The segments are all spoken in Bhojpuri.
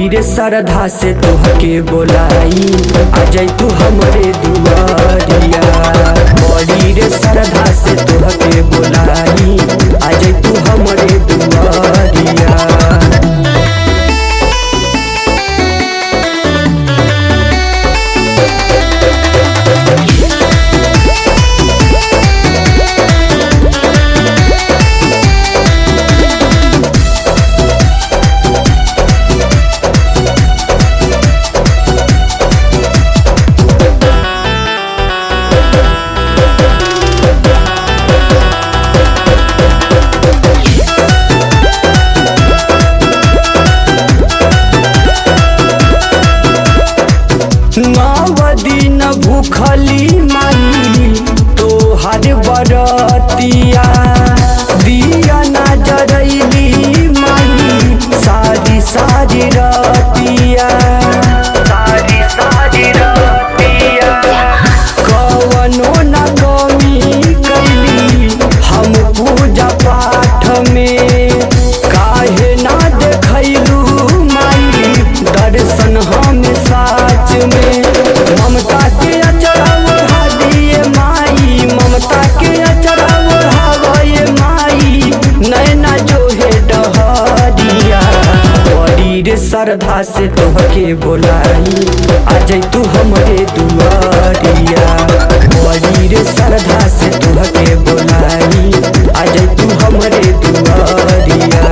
बड़ी रे श्रद्धा से तोहके बोलाई आ जाई तू हमरे दुआरिया। बड़ी रे श्रद्धा से तोहके बोलाई आ जाई तू हमरे दुआरिया। दिन भूखली माई तोहर बरतिया दिया ना जरैली माई सारी सारी रतिया। कवनो न कमी कैली हम पूजा पाठ में काहे ना देखैलू माई दर्शन हम साच में। ममता के अचरा ओढ़ा दिए माई ममता के अचरा ओढ़ावे माई नैना जो है डहरिया। बड़ी रे श्रद्धा से तोहके बोलाई आ जाई तू हमरे दुआरिया। बड़ी रे श्रद्धा से तोहके बोलाई आ जाई तू हमरे दुआरिया।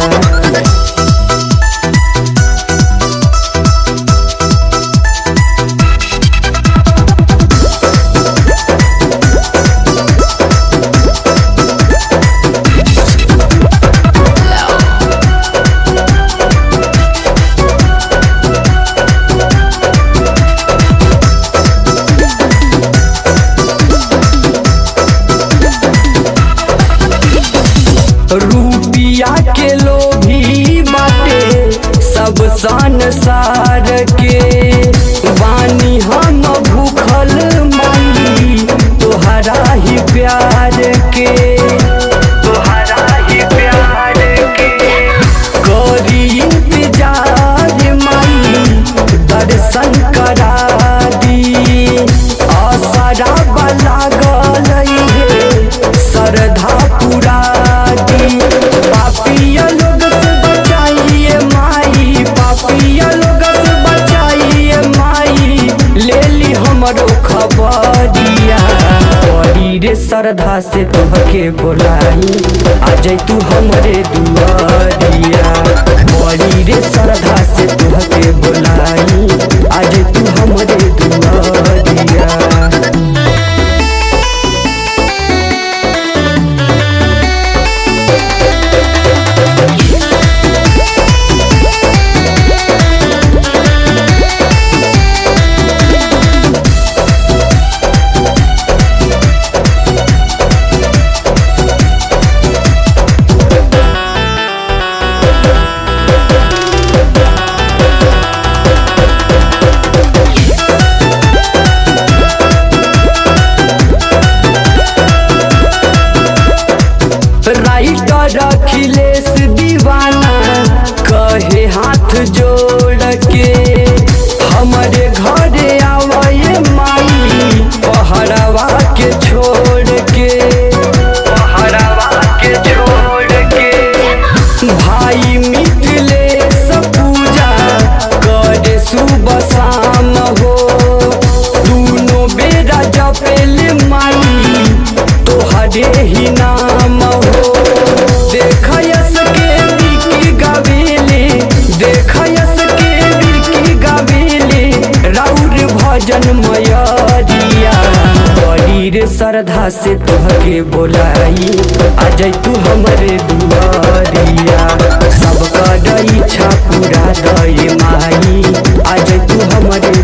रुपिया के लोभी बाटे सब संसार के बानी हम भूखल माई तोहरा ही प्यार के। करी इंतजार माई दर्शन करा दी आसरा लागल है श्रद्धा पूरा। पापिया लोग से बचाइए माई पापिया लोग से बचाइए माई ले ली हमरो खबरिया। बड़ी रे श्रद्धा से तोहके बोलाई आ जाई तू हमरे दुआरिया। बड़ी रे श्रद्धा से तोहके बोलाई आ जाई तू हमरे दुआरिया। राइटर अखिलेश दीवाना कहे हाथ जोड़ के हमारे घरे आवे माई पहरवा के छोड़ के। भाई मिथिलेश पूजा करे सुबह शाम हो दोनों बेरा जपेल माई तोहरे ही नाम हो। देखयस के बिकी गावेले राउर भजन मयरिया। बड़ी रे श्रद्धा से तोहके बोलाई आ जाई तू हमरे दुआरिया। सबका इच्छा पूरा दे माई आ जाई तू हमरे